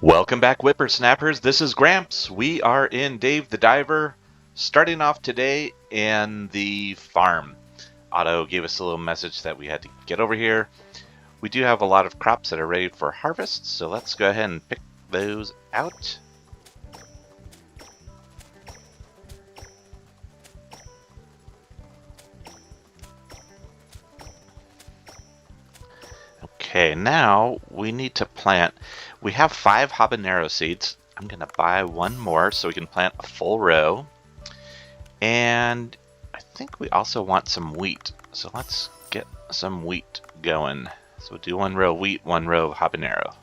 Welcome back, whippersnappers. This is Gramps. We are in Dave the Diver, starting off today in the farm. Otto gave us a little message that we had to get over here. We do have a lot of crops that are ready for harvest, so let's go ahead and pick those out. Okay, now we need to plant. We have 5 habanero seeds. I'm going to buy one more so we can plant a full row. And I think we also want some wheat. So let's get some wheat going. So we'll do one row wheat, one row habanero.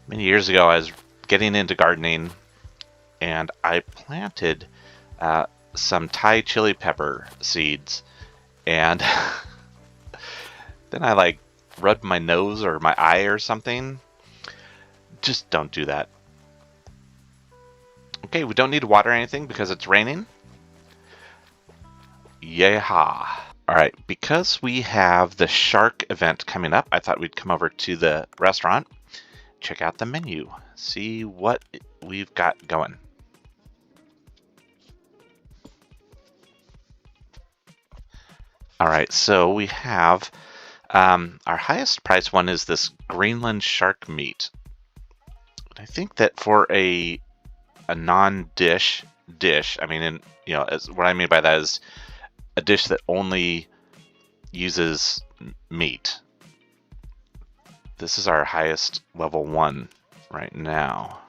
Many years ago, I was getting into gardening, and I planted some Thai chili pepper seeds. And then I rubbed my nose or my eye or something. Just don't do that. Okay, we don't need to water anything because it's raining. Yeehaw. Alright, because we have the shark event coming up, I thought we'd come over to the restaurant, check out the menu, see what we've got going. Alright, so we have our highest price one is this Greenland shark meat. I think that for a non-dish dish, I mean, what I mean by that is a dish that only uses meat. This is our highest level 1 right now,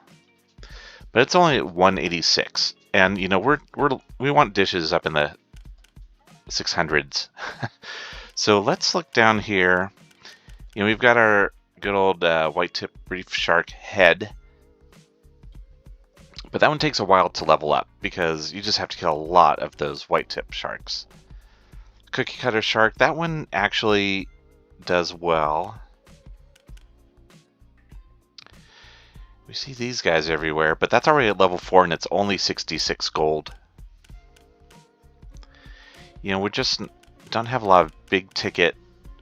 but it's only at 186, and we want dishes up in the 600s. So let's look down here. We've got our good old white tip reef shark head, but that one takes a while to level up because you just have to kill a lot of those white tip sharks. Cookie cutter shark, that one actually does well. We see these guys everywhere, but that's already at level 4 and it's only 66 gold. We just don't have a lot of big ticket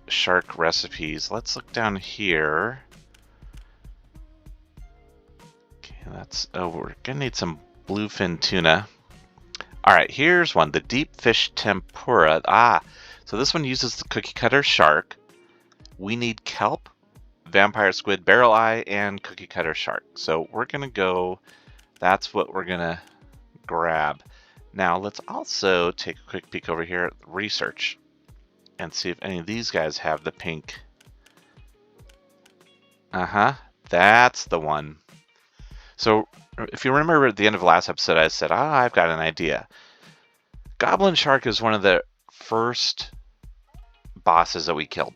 shark recipes. Let's look down here. Okay, we're gonna need some bluefin tuna. Alright, here's one, the deep fish tempura. So this one uses the cookie cutter shark. We need kelp, vampire squid, barrel eye, and cookie cutter shark. So we're gonna go, that's what we're gonna grab. Now let's also take a quick peek over here at research and see if any of these guys have the pink. That's the one. So if you remember at the end of the last episode, I said, I've got an idea. Goblin shark is one of the first bosses that we killed.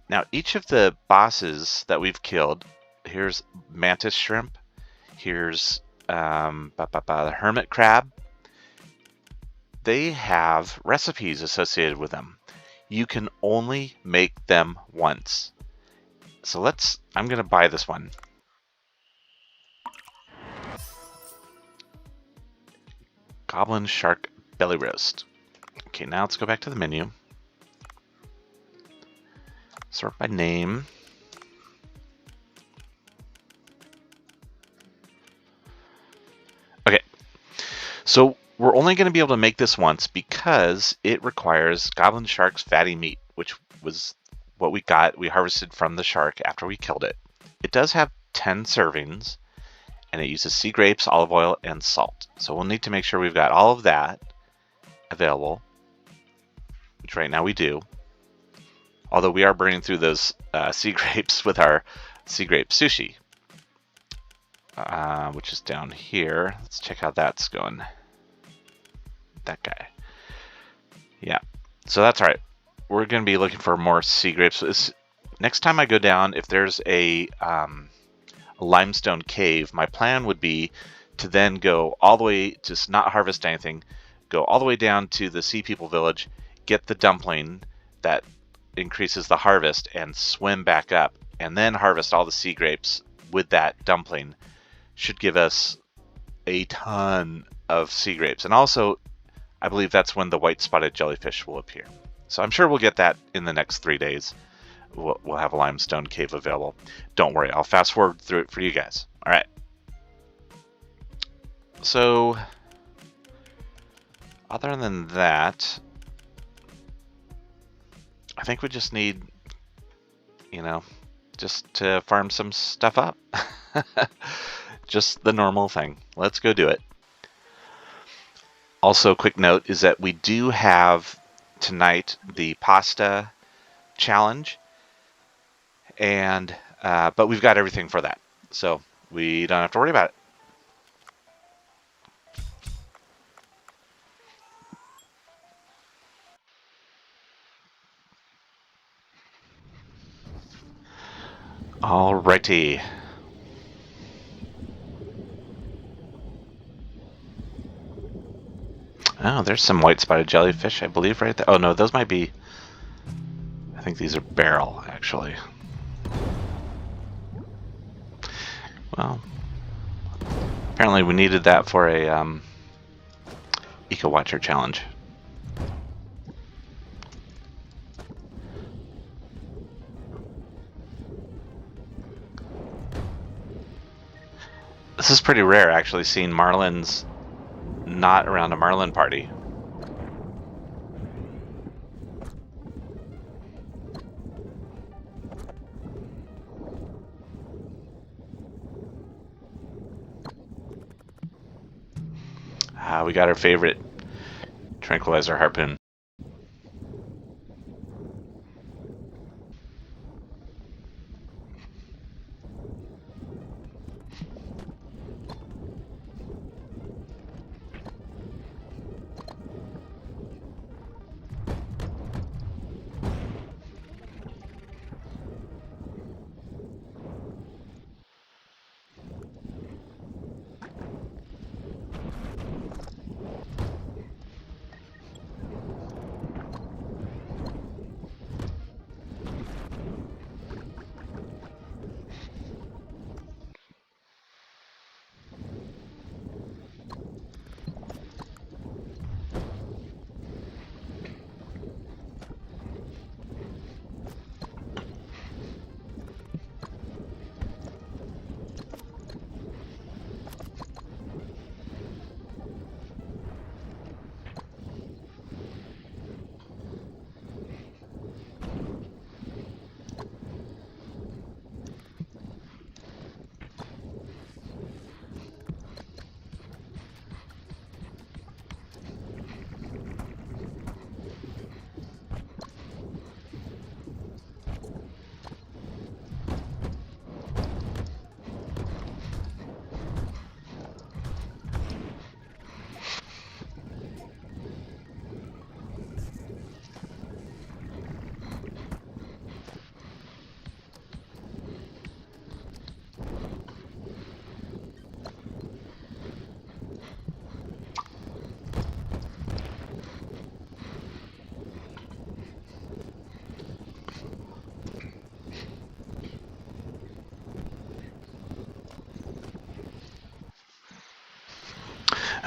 Now each of the bosses that we've killed, here's mantis shrimp, here's the hermit crab. They have recipes associated with them. You can only make them once. So I'm going to buy this one. Goblin shark belly roast. Okay, now let's go back to the menu. Sort by name. Okay, so we're only going to be able to make this once because it requires goblin shark's fatty meat, which was what we harvested from the shark after we killed it. It does have 10 servings, and it uses sea grapes, olive oil, and salt. So we'll need to make sure we've got all of that available, which right now we do. Although we are burning through those sea grapes with our sea grape sushi, which is down here. Let's check how that's going. That guy. Yeah, so that's all right. We're going to be looking for more sea grapes. Next time I go down, if there's a limestone cave, my plan would be to then go all the way, just not harvest anything, go all the way down to the Sea People village, get the dumpling that increases the harvest, and swim back up, and then harvest all the sea grapes with that dumpling. Should give us a ton of sea grapes. And also, I believe that's when the white spotted jellyfish will appear. So I'm sure we'll get that in the next 3 days. we'll have a limestone cave available. Don't worry, I'll fast forward through it for you guys. All right. So, other than that, I think we just need, just to farm some stuff up. Just the normal thing. Let's go do it. Also, quick note is that we do have tonight the pasta challenge, and but we've got everything for that, so we don't have to worry about it. Alrighty. Oh, there's some white-spotted jellyfish, I believe, right there. Oh, no, those might be... I think these are barrel, actually. Well, apparently we needed that for a Eco-Watcher challenge. This is pretty rare, actually, seeing marlins not around a marlin party. We got our favorite tranquilizer harpoon.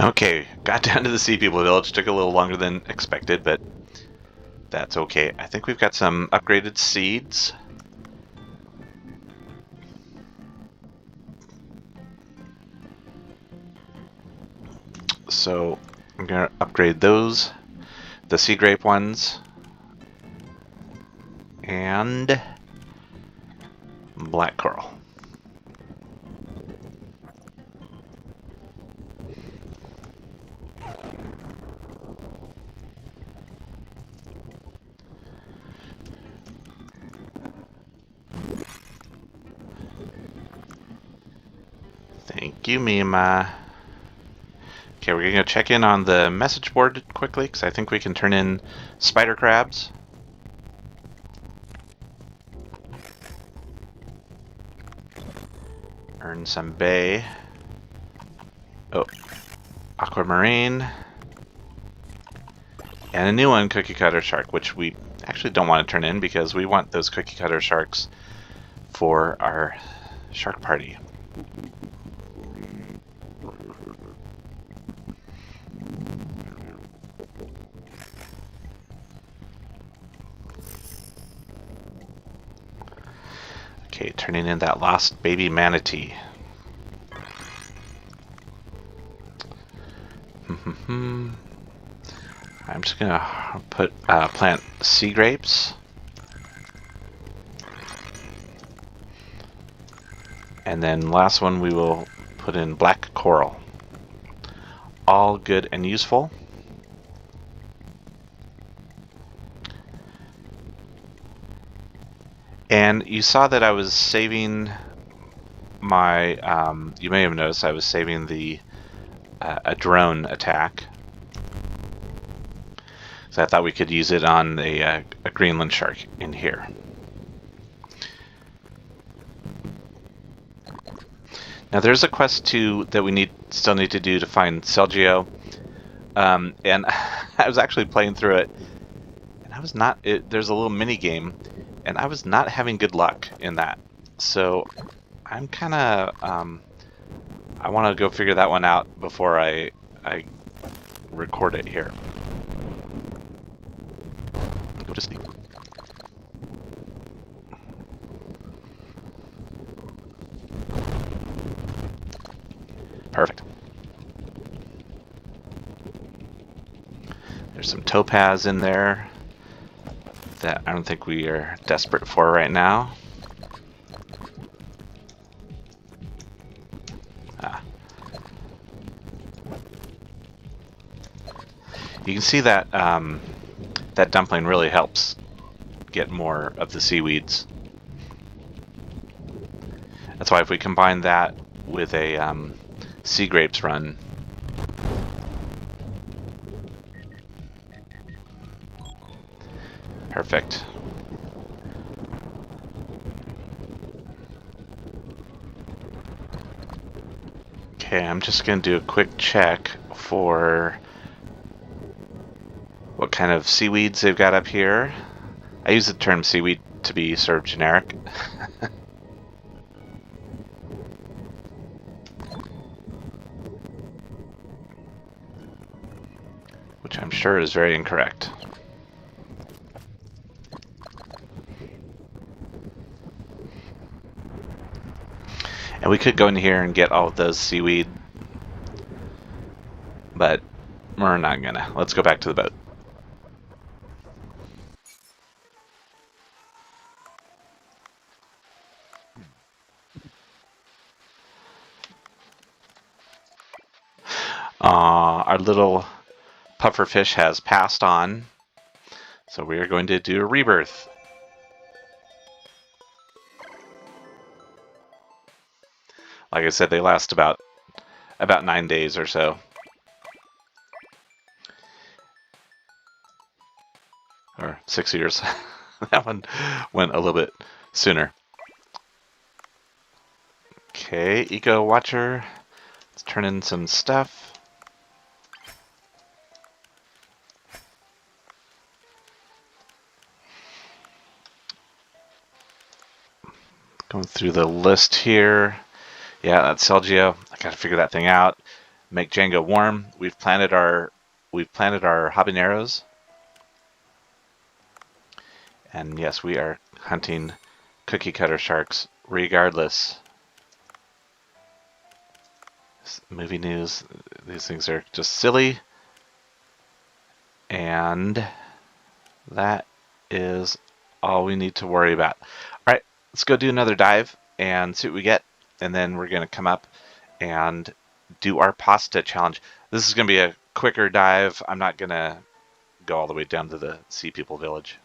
Okay, got down to the Sea People Village. Took a little longer than expected, but that's okay. I think we've got some upgraded seeds. So I'm going to upgrade those, the sea grape ones, and black coral. Thank you, Mima. Okay, we're going to check in on the message board quickly, because I think we can turn in spider crabs. Earn some bay. Oh, aquamarine. And a new one, cookie cutter shark, which we actually don't want to turn in because we want those cookie cutter sharks for our shark party. Okay, turning in that lost baby manatee. I'm just gonna plant sea grapes. And then last one we will put in black coral. All good and useful. And you saw that I was saving my, you may have noticed I was saving the a drone attack. So I thought we could use it on a Greenland shark in here. Now there's a quest that we still need to do to find Celgio. And I was actually playing through it, and I was not. There's a little mini game, and I was not having good luck in that. So I'm kind of. I want to go figure that one out before I record it here. Go to sleep. Perfect. There's some topaz in there that I don't think we are desperate for right now. You can see that that dumpling really helps get more of the seaweeds. That's why if we combine that with a sea grapes run, perfect. Okay, I'm just going to do a quick check for what kind of seaweeds they've got up here. I use the term seaweed to be sort of generic. Which I'm sure is very incorrect. And we could go in here and get all of those seaweed, but we're not gonna. Let's go back to the boat. Our little pufferfish has passed on, so we are going to do a rebirth. Like I said, they last about 9 days or so. Or 6 years. That one went a little bit sooner. Okay, Eco Watcher. Let's turn in some stuff. Going through the list here. Yeah, that's Celgio. I gotta figure that thing out. Make Django warm. We've planted our habaneros. And yes, we are hunting cookie cutter sharks regardless. Movie news. These things are just silly. And that is all we need to worry about. All right, let's go do another dive and see what we get. And then we're going to come up and do our pasta challenge. This is going to be a quicker dive. I'm not going to go all the way down to the Sea People village.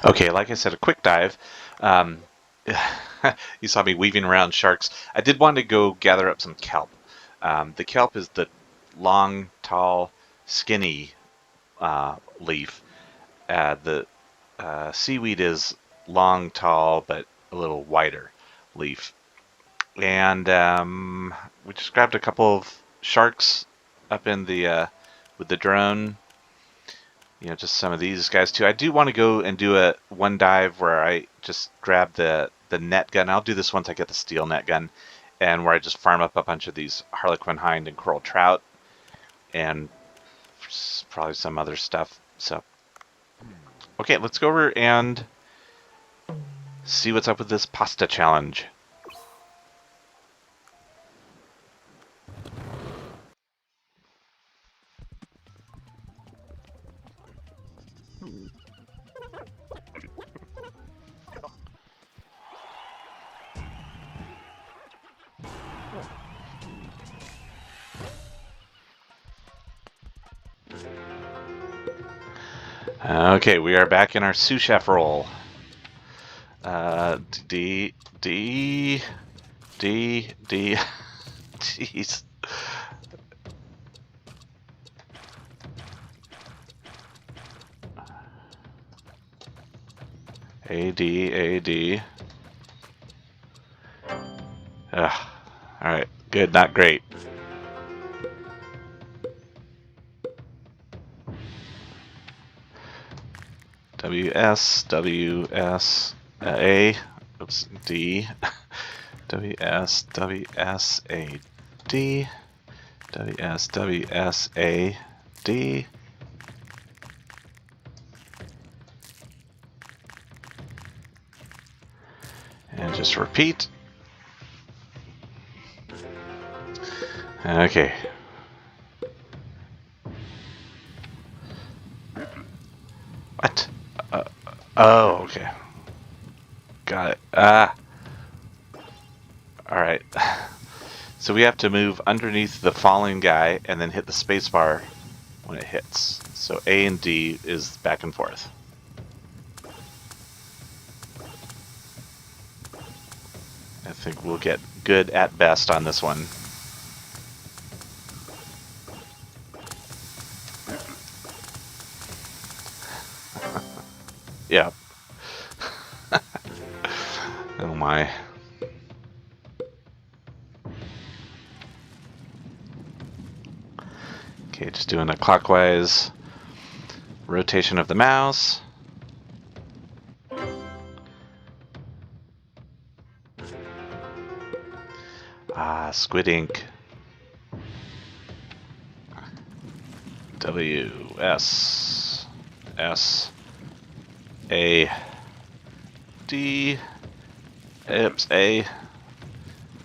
Okay, like I said, a quick dive. Um, you saw me weaving around sharks. I did want to go gather up some kelp. The kelp is the long, tall, skinny leaf. The seaweed is long, tall, but a little wider leaf. And we just grabbed a couple of sharks up in the with the drone. Just some of these guys too. I do want to go and do a one dive where I just grab the net gun. I'll do this once I get the steel net gun, and where I just farm up a bunch of these harlequin hind and coral trout, and probably some other stuff. So, okay, let's go over and see what's up with this pasta challenge. Okay, we are back in our sous chef role. D, D, D, D. Jeez. A, D, A, D. Ugh. Alright, good, not great. WS, WS, A, oops, D, WS, WS, A, D, WS, WS, A, D. And just repeat. Okay. What? Oh, okay. Got it. Alright. So we have to move underneath the falling guy and then hit the spacebar when it hits. So A and D is back and forth. I think we'll get good at best on this one. Yeah. Oh my. Okay, just doing a clockwise rotation of the mouse. Squid ink. W, S, S, A, D, oops, A,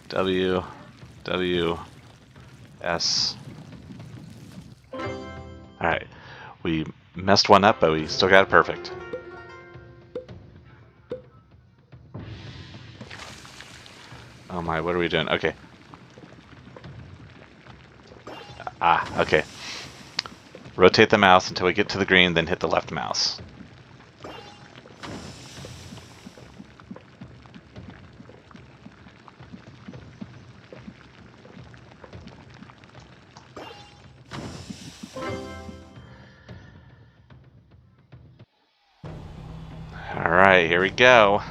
W, W, S. Alright, we messed one up, but we still got it perfect. Oh my, what are we doing? Okay. Okay. Rotate the mouse until we get to the green, then hit the left mouse. Alright, here we go.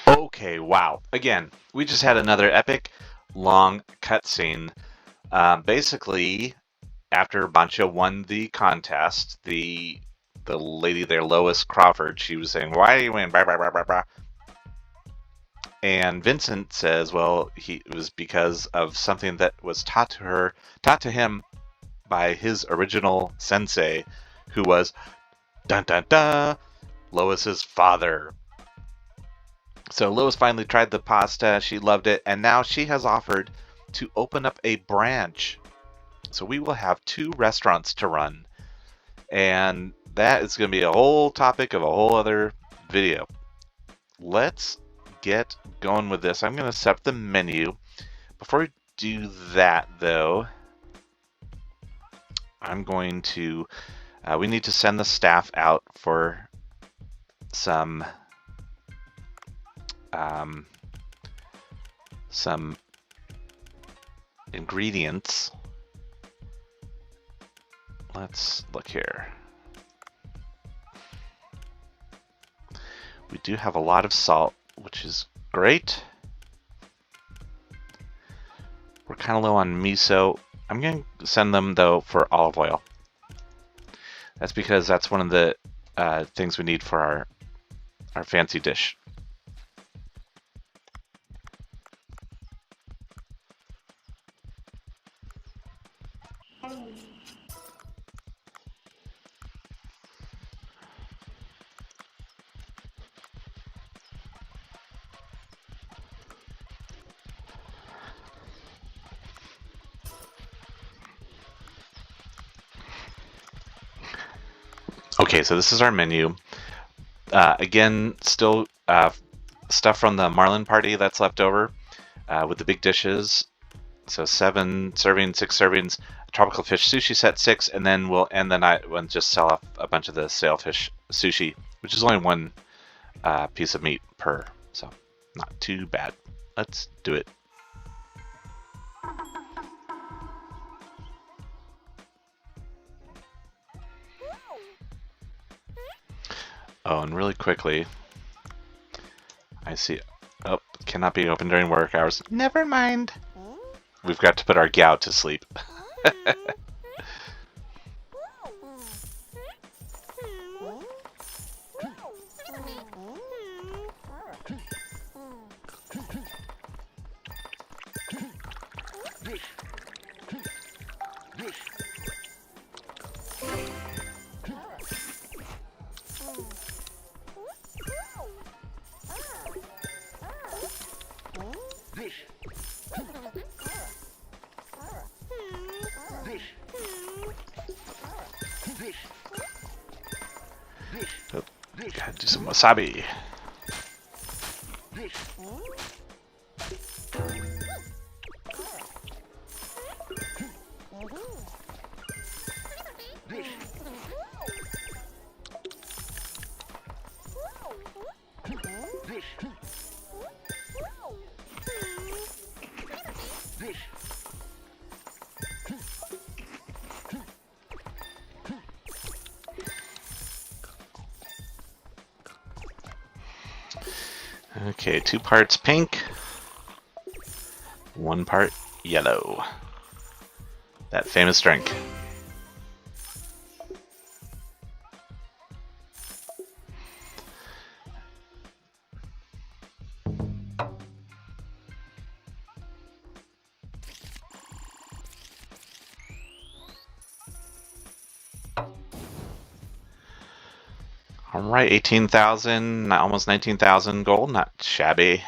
Okay, wow. Again, we just had another epic long cutscene. Basically, after Bancha won the contest, the lady there, Lois Crawford, she was saying, "Why do you win?" Blah, blah, blah, blah, blah. And Vincent says, "Well, it was because of something that was taught to him by his original sensei, who was dun dun dun Lois's father." So Lois finally tried the pasta, she loved it, and now she has offered to open up a branch So we will have 2 restaurants to run, and that is going to be a whole topic of a whole other video. Let's get going with this. I'm going to set up the menu. Before we do that, though, I'm going to, we need to send the staff out for some ingredients. Let's look here. We do have a lot of salt, which is great. We're kind of low on miso. I'm going to send them, though, for olive oil. That's because that's one of the things we need for our fancy dish. Okay, so this is our menu. Again, still stuff from the Marlin party that's left over with the big dishes. So 7 servings, 6 servings, tropical fish sushi set 6, and then we'll end the night and just sell off a bunch of the sailfish sushi, which is only 1 piece of meat per, so not too bad. Let's do it. Oh, and really quickly, I see, oh, cannot be open during work hours. Never mind. We've got to put our gal to sleep. Gotta do some wasabi. Okay, 2 parts pink, 1 part yellow. That famous drink. All right, 18,000, almost 19,000 gold, not shabby.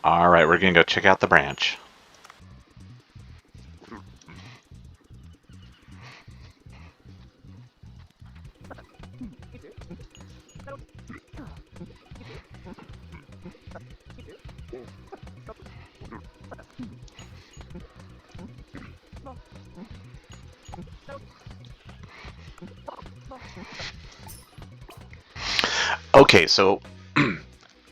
All right, we're gonna go check out the branch. Okay, so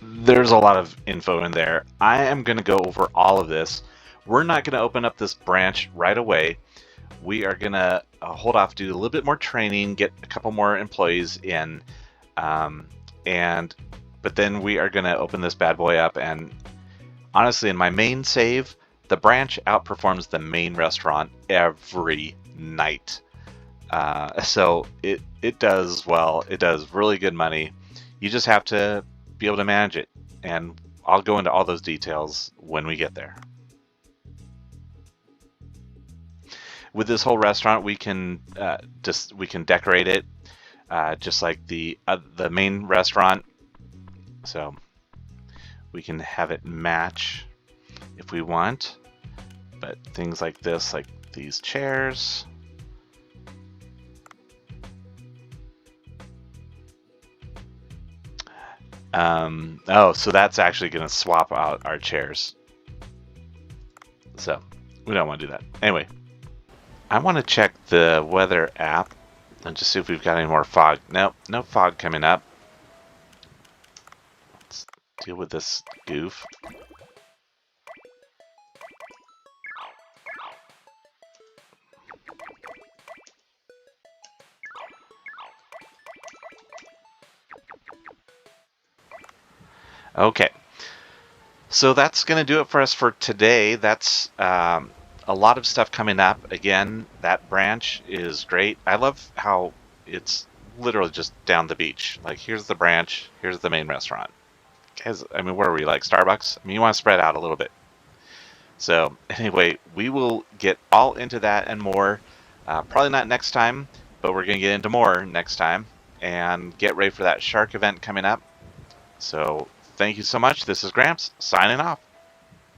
there's a lot of info in there. I am going to go over all of this. We're not going to open up this branch right away. We are going to hold off, do a little bit more training, get a couple more employees in, but then we are going to open this bad boy up. And honestly, in my main save, the branch outperforms the main restaurant every night. So it does well. It does really good money. You just have to be able to manage it, and I'll go into all those details when we get there. With this whole restaurant, we can decorate it just like the main restaurant. So We can have it match if we want, but things like this, like these chairs. Oh, so that's actually going to swap out our chairs. So we don't want to do that. Anyway, I want to check the weather app and just see if we've got any more fog. Nope, no fog coming up. Let's deal with this goof. Okay, so that's going to do it for us for today. That's a lot of stuff coming up. Again, that branch is great. I love how it's literally just down the beach. Like, here's the branch, here's the main restaurant. Guys, I mean, where are we? Like Starbucks? I mean, you want to spread out a little bit. So anyway, we will get all into that and more. Probably not next time, but we're going to get into more next time. And get ready for that shark event coming up. So thank you so much. This is Gramps signing off.